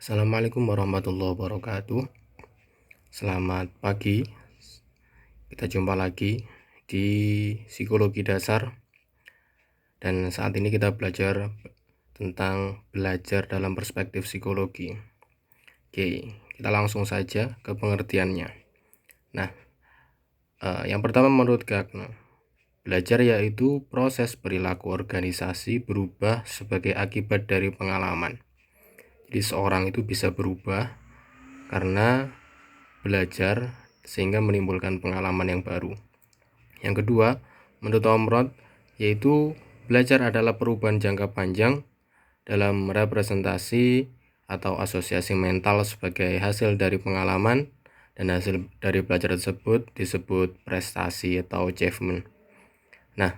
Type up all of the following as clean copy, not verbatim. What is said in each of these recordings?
Assalamualaikum warahmatullahi wabarakatuh. Selamat pagi. Kita jumpa lagi di psikologi dasar. Dan saat ini kita belajar tentang belajar dalam perspektif psikologi. Oke, kita langsung saja ke pengertiannya. Nah, yang pertama menurut Gagner, belajar yaitu proses perilaku organisasi berubah sebagai akibat dari pengalaman. Jadi seorang itu bisa berubah karena belajar sehingga menimbulkan pengalaman yang baru. Yang kedua, menurut Tom Roth, yaitu belajar adalah perubahan jangka panjang dalam representasi atau asosiasi mental sebagai hasil dari pengalaman, dan hasil dari belajar tersebut disebut prestasi atau achievement. Nah,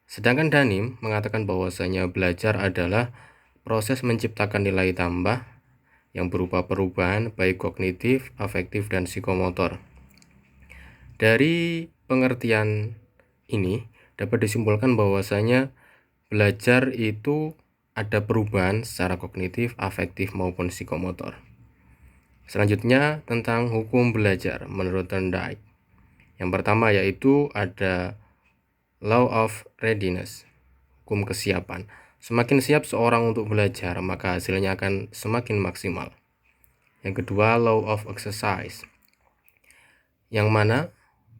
sedangkan Danim mengatakan bahwasanya belajar adalah proses menciptakan nilai tambah yang berupa perubahan baik kognitif, afektif, dan psikomotor. Dari pengertian ini dapat disimpulkan bahwasanya belajar itu ada perubahan secara kognitif, afektif, maupun psikomotor. Selanjutnya tentang hukum belajar menurut Thorndike. Yang pertama yaitu ada law of readiness, hukum kesiapan. Semakin siap seorang untuk belajar, maka hasilnya akan semakin maksimal. Yang kedua, law of exercise, yang mana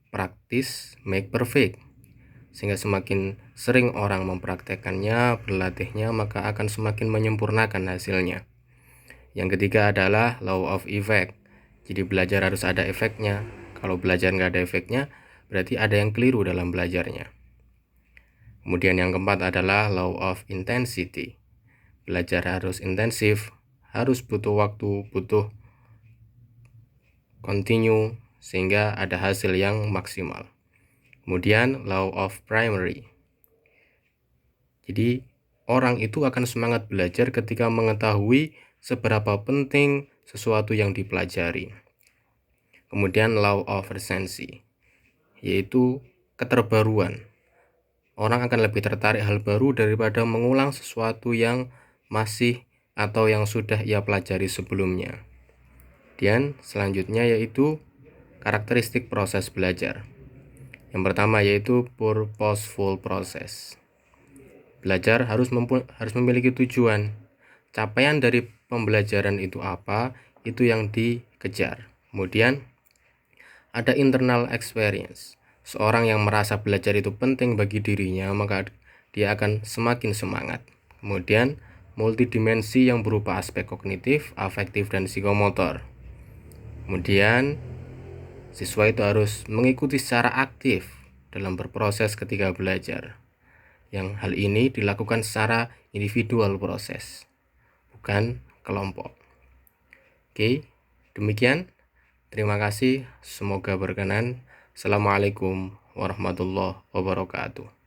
practice make perfect, sehingga semakin sering orang mempraktekannya, berlatihnya, maka akan semakin menyempurnakan hasilnya. Yang ketiga adalah law of effect, jadi belajar harus ada efeknya. Kalau belajar nggak ada efeknya, berarti ada yang keliru dalam belajarnya. Kemudian yang keempat adalah law of intensity, belajar harus intensif, harus butuh waktu, butuh continue, sehingga ada hasil yang maksimal. Kemudian law of primary, jadi orang itu akan semangat belajar ketika mengetahui seberapa penting sesuatu yang dipelajari. Kemudian law of recency, yaitu keterbaruan. Orang akan lebih tertarik hal baru daripada mengulang sesuatu yang masih atau yang sudah ia pelajari sebelumnya. Dan selanjutnya yaitu karakteristik proses belajar. Yang pertama yaitu purposeful process. Belajar harus memiliki tujuan. Capaian dari pembelajaran itu apa? Itu yang dikejar. Kemudian ada internal experience. Seorang yang merasa belajar itu penting bagi dirinya, maka dia akan semakin semangat. Kemudian multidimensi yang berupa aspek kognitif, afektif, dan psikomotor. Kemudian siswa itu harus mengikuti secara aktif dalam berproses ketika belajar. Yang hal ini dilakukan secara individual proses, bukan kelompok. Oke, demikian. Terima kasih, semoga berkenan. Assalamualaikum warahmatullahi wabarakatuh.